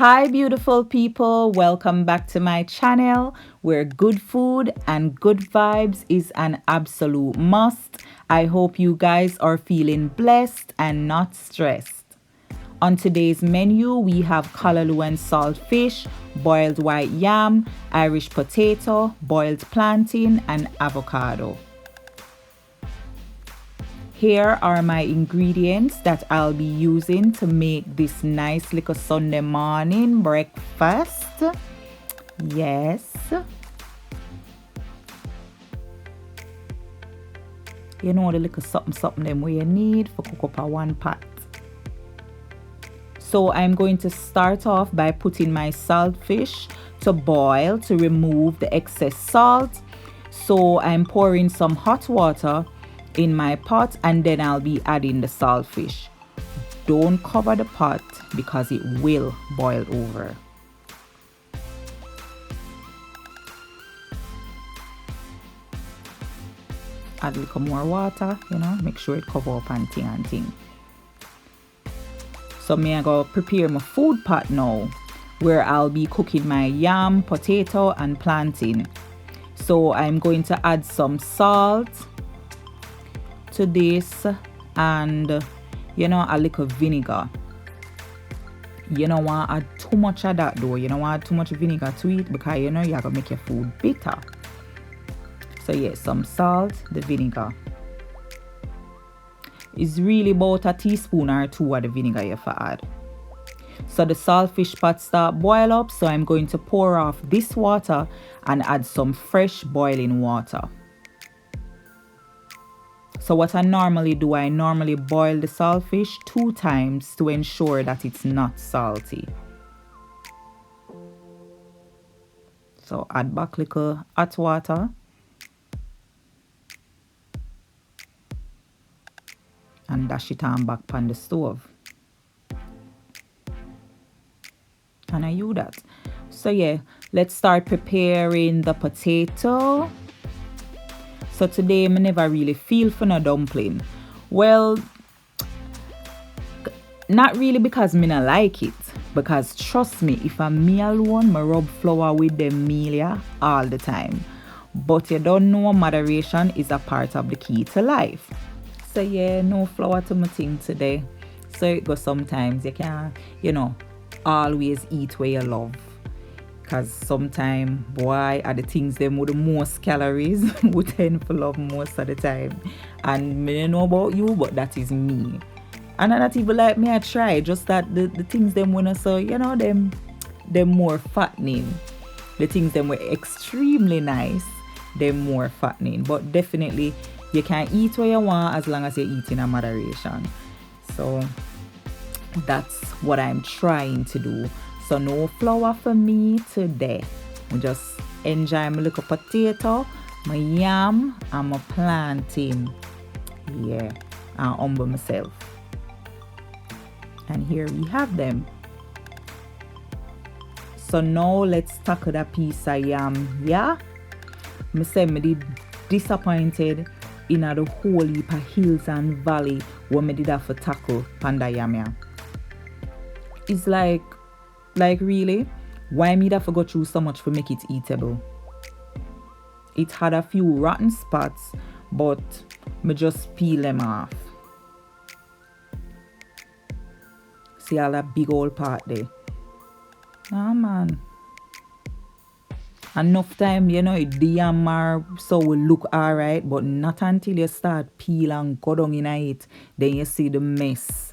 Hi, beautiful people. Welcome back to my channel where good food and good vibes is an absolute must. I hope you guys are feeling blessed and not stressed. On today's menu, we have callaloo and saltfish, boiled white yam, Irish potato, boiled plantain, and avocado. Here are my ingredients that I'll be using to make this nice little Sunday morning breakfast. Yes. You know the little something them where you need for cook up a one pot. So I'm going to start off by putting my saltfish to boil to remove the excess salt. So I'm pouring some hot water in my pot and then I'll be adding the saltfish. Don't cover the pot because it will boil over. Add a little more water, make sure it cover up and thing. So I go prepare my food pot now where I'll be cooking my yam, potato and plantain. So I'm going to add some salt to this and a little vinegar. You don't want to add too much of that though. You don't want too much vinegar to it because you're gonna make your food bitter. So yeah, some salt, the vinegar. It's really about a teaspoon or two of the vinegar you have to add. So the saltfish pot start boil up, so I'm going to pour off this water and add some fresh boiling water. So what I normally do, I normally boil the saltfish 2 times to ensure that it's not salty. So add back little hot water. And dash it on back on the stove. And I do that. So yeah, let's start preparing the potato. So today I never really feel for no dumpling. Well, not really because me not like it. Because trust me, if I'm me alone, I rub flour with them meal all the time. But you don't know moderation is a part of the key to life. So yeah, no flour to my thing today. So it goes sometimes you can't, always eat where you love. Cause sometimes, boy, are the things them with the most calories we tend to love most of the time. And I don't know about you, but that is me. And not even like me, I try. Just that the things them wanna so them more fattening. The things them were extremely nice, them more fattening. But definitely you can eat what you want as long as you eat in moderation. So that's what I'm trying to do. So no flour for me today. I just enjoy my little potato, my yam and my plantain. Yeah, and humble myself. And here we have them. So now let's tackle that piece of yam. Yeah, I say me did disappointed in the whole heap of hills and valley where me did have to tackle panda yam. Yeah. It's like really, why me have to go through so much to make it eatable? It had a few rotten spots, but me just peel them off. See all that big old part there? Ah man. Enough time, the yam so will look alright, but not until you start peel and go down in it, then you see the mess.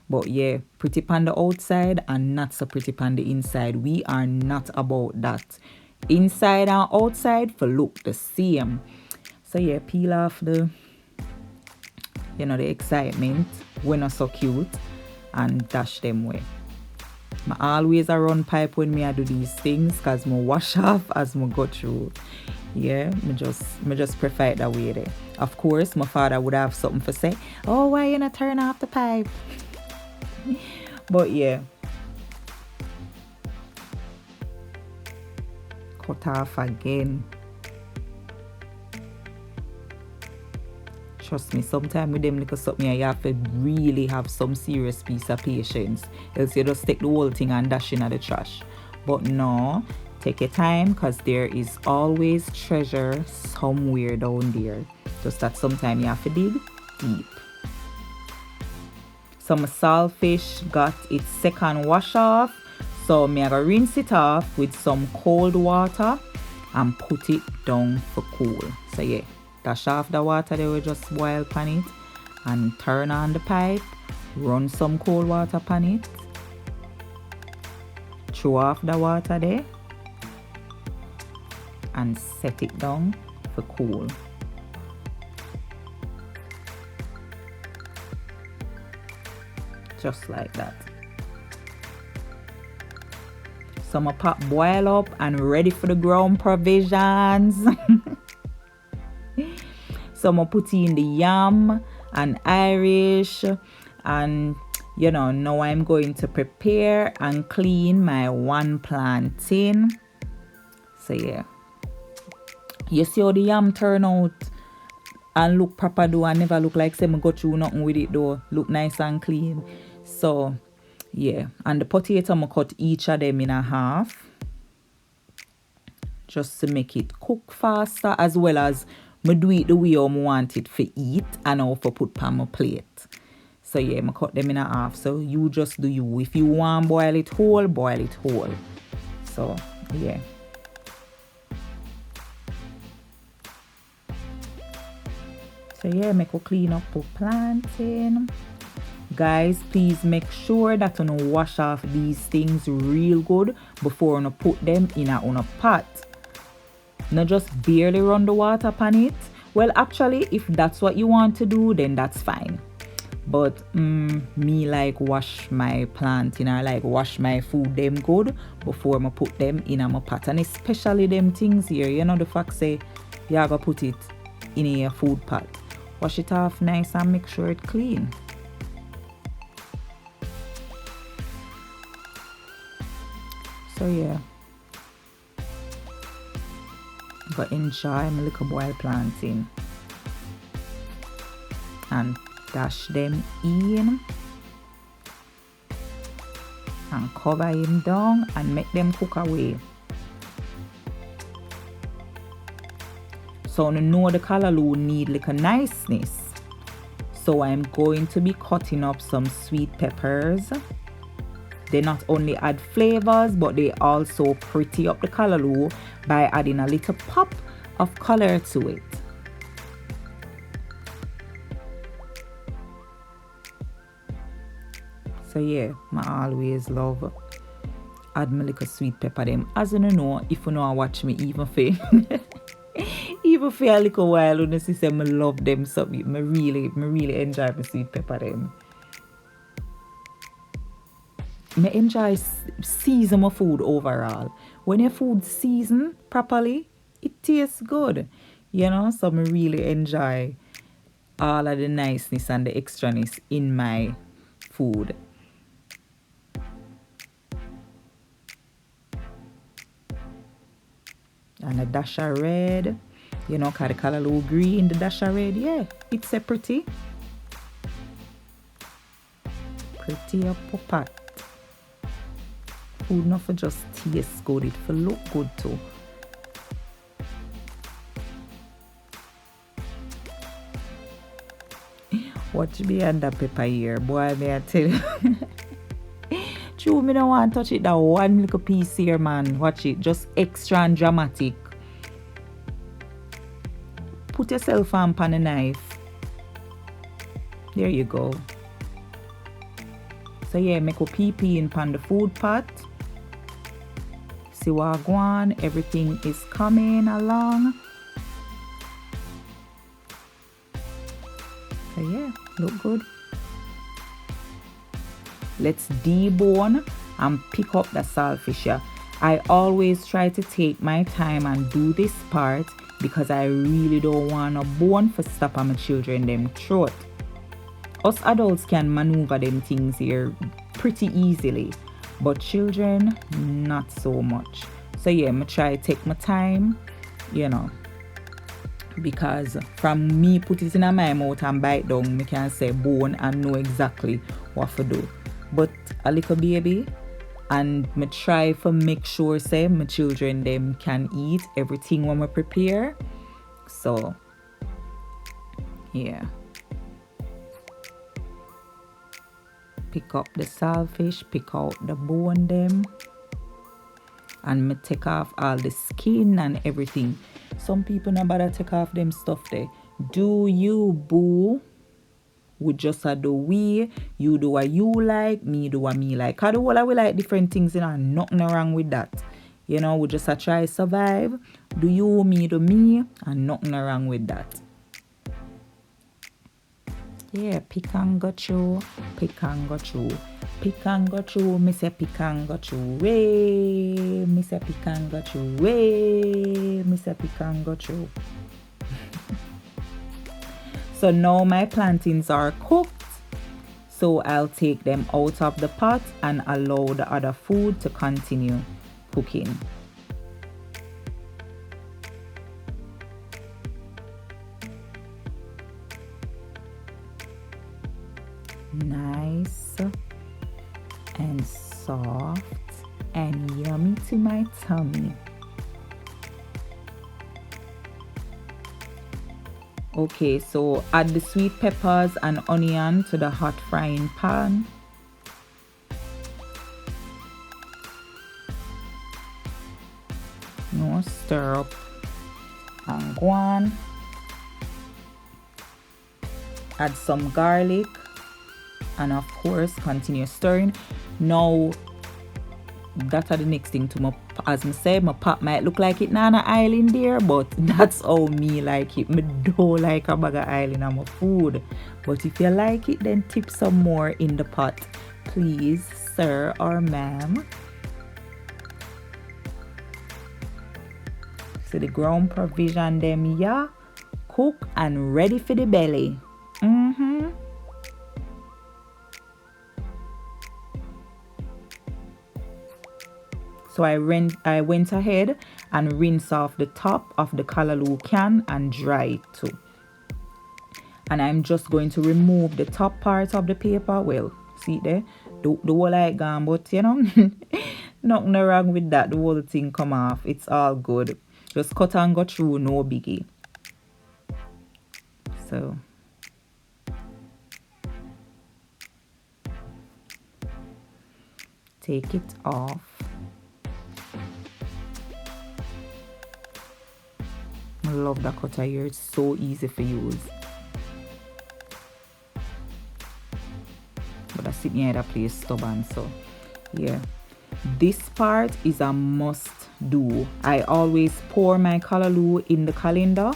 But yeah, pretty pan the outside and not so pretty pan the inside. We are not about that. Inside and outside for look the same. So yeah, peel off the the excitement. We're not so cute and dash them away. I always run pipe when I do these things because I wash off as I go through. Yeah, me just prefer it that way there. Of course, my father would have something to say. Oh, why you not turn off the pipe? But yeah. Cut off again. Trust me, sometimes with them little something you have to really have some serious piece of patience. Else you just take the whole thing and dash in at the trash. But no, take your time, because there is always treasure somewhere down there. Just that sometimes you have to dig deep. Some saltfish got its second wash off. So I'm going to rinse it off with some cold water and put it down for cool. So yeah, dash off the water they will just boil pan it and turn on the pipe, run some cold water pan it, throw off the water there and set it down for cool. Just like that. So my pot boil up and ready for the ground provisions. So I'm put in the yam and Irish, and now I'm going to prepare and clean my one plantain. So yeah, you see how the yam turn out and look proper though, and never look like say me go through nothing with it though. Look nice and clean. So yeah, and the potato I cut each of them in a half just to make it cook faster, as well as me do it the way I want it for eat and also put on my plate. So yeah, I cut them in a half. So you just do you. If you want boil it whole, boil it whole. So yeah. So yeah, I go clean up for plantain. Guys, please make sure that you wash off these things real good before you put them in a pot. Not just barely run the water upon it. Well, actually, if that's what you want to do, then that's fine. But me like wash my plantain, I like wash my food them good before I put them in a pot. And especially them things here, the fact say you have to put it in a food pot. Wash it off nice and make sure it's clean. So yeah, but enjoy my little boil plantain and dash them in and cover him down and make them cook away. So you know the callaloo need like a niceness. So I'm going to be cutting up some sweet peppers. They not only add flavors, but they also pretty up the callaloo by adding a little pop of color to it. So yeah, I always love add my little sweet pepper them. As you know, if you know watch me even for even for a little while, you see say I love them so I really enjoy my sweet pepper them. I enjoy season my food overall. When your food seasoned properly, it tastes good. So I really enjoy all of the niceness and the extraness in my food. And a dash of red. Cause the callaloo green, the dash of red, yeah, it's a pretty up a pot. Food not for just taste good, it for look good too. Watch me under pepper here, boy, may I tell you. True, me don't want to touch it that one little piece here, man. Watch it, just extra and dramatic. Put yourself on a knife. There you go. So yeah, make a pee in pan the food pot. See what I go on, everything is coming along. So yeah, look good. Let's debone and pick up the saltfish here. I always try to take my time and do this part because I really don't want a bone for stop on my children them throat. Us adults can maneuver them things here pretty easily, but children not so much. So yeah, I try to take my time, because from me put it in my mouth and bite down, me can say bone and know exactly what to do. But a little baby, and me try for make sure say my children them can eat everything when we prepare. So yeah, pick up the saltfish, pick out the bone them, and me take off all the skin and everything. Some people not bother take off them stuff there. Do you, boo? We just do we, you do what you like, me do what me like. Cause the whole we like different things, you know, nothing wrong with that. You know, we just try survive. Do you, me do me, and nothing wrong with that. Yeah, pick and go through, pick and go through, pick and go through. Me say pick and go through, way. Me say pick and go through, way. Me say pick and go through. So now my plantains are cooked. So I'll take them out of the pot and allow the other food to continue cooking. Nice and soft and yummy to my tummy. Okay, so add the sweet peppers and onion to the hot frying pan. No, stir up and go on. Add some garlic and of course continue stirring. Now that are the next thing to my, as I said, my pot might look like it not an oil in there, but that's how me like it. Me don't like a bag of oil in my food. But if you like it, then tip some more in the pot, please, sir or ma'am. So the ground provision them, yeah, cook and ready for the belly. So I went ahead and rinse off the top of the callaloo can and dry it too. And I'm just going to remove the top part of the paper. Well, see there, the whole like gone, but you know, nothing wrong with that. The whole thing come off. It's all good. Just cut and go through, no biggie. So take it off. I love that cutter here. It's so easy to use. But I sit near that place stubborn, so yeah. This part is a must do. I always pour my callaloo in the colander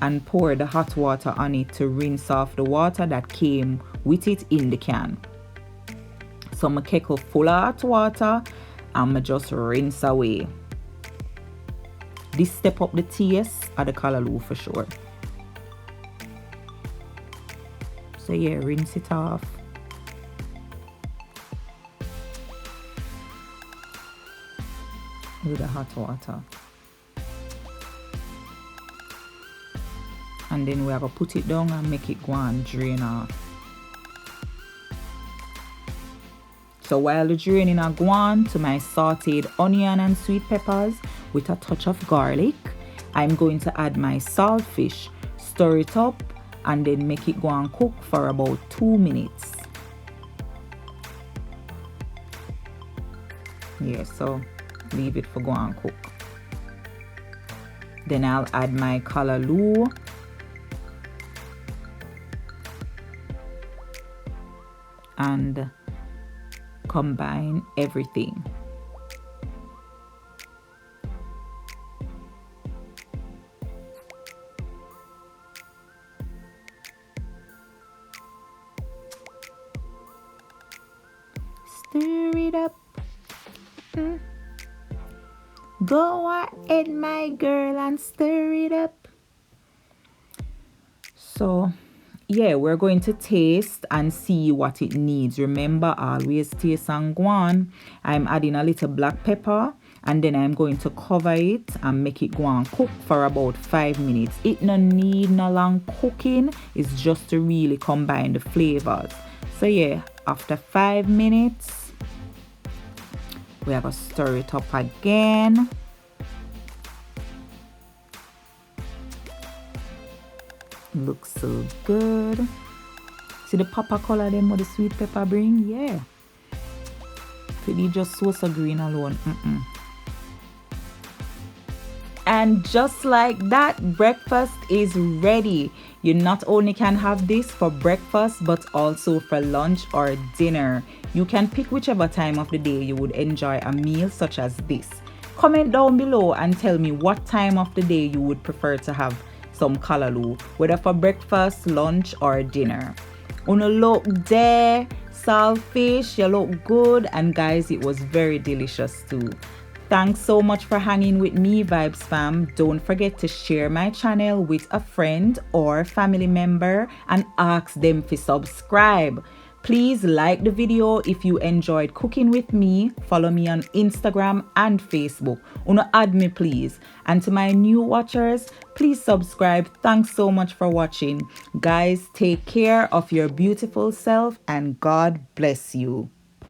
and pour the hot water on it to rinse off the water that came with it in the can. So my kettle full of hot water and I just rinse away. This step up the taste of the callaloo for sure. So yeah, rinse it off. With the hot water. And then we have to put it down and make it go and drain off. So while the draining are going to my sauteed onion and sweet peppers with a touch of garlic, I'm going to add my saltfish, stir it up, and then make it go and cook for about 2 minutes. Yeah, so leave it for go and cook. Then I'll add my callaloo. And combine everything. Stir it up. Go ahead, my girl, and stir it up. So yeah, we're going to taste and see what it needs. Remember, always taste and go on. I'm adding a little black pepper and then I'm going to cover it and make it go and cook for about 5 minutes. It no need no long cooking, it's just to really combine the flavors. So yeah, after 5 minutes we are going to stir it up again. Looks so good. See the pepper color them what the sweet pepper bring? Yeah. Could be just so green alone. And just like that, breakfast is ready. You not only can have this for breakfast, but also for lunch or dinner. You can pick whichever time of the day you would enjoy a meal such as this. Comment down below and tell me what time of the day you would prefer to have some callaloo, whether for breakfast, lunch, or dinner. Uno look there, saltfish, you look good, and guys, it was very delicious too. Thanks so much for hanging with me, Vibes fam. Don't forget to share my channel with a friend or family member and ask them to subscribe. Please like the video if you enjoyed cooking with me. Follow me on Instagram and Facebook. Uno add me please. And to my new watchers, please subscribe. Thanks so much for watching. Guys, take care of your beautiful self and God bless you.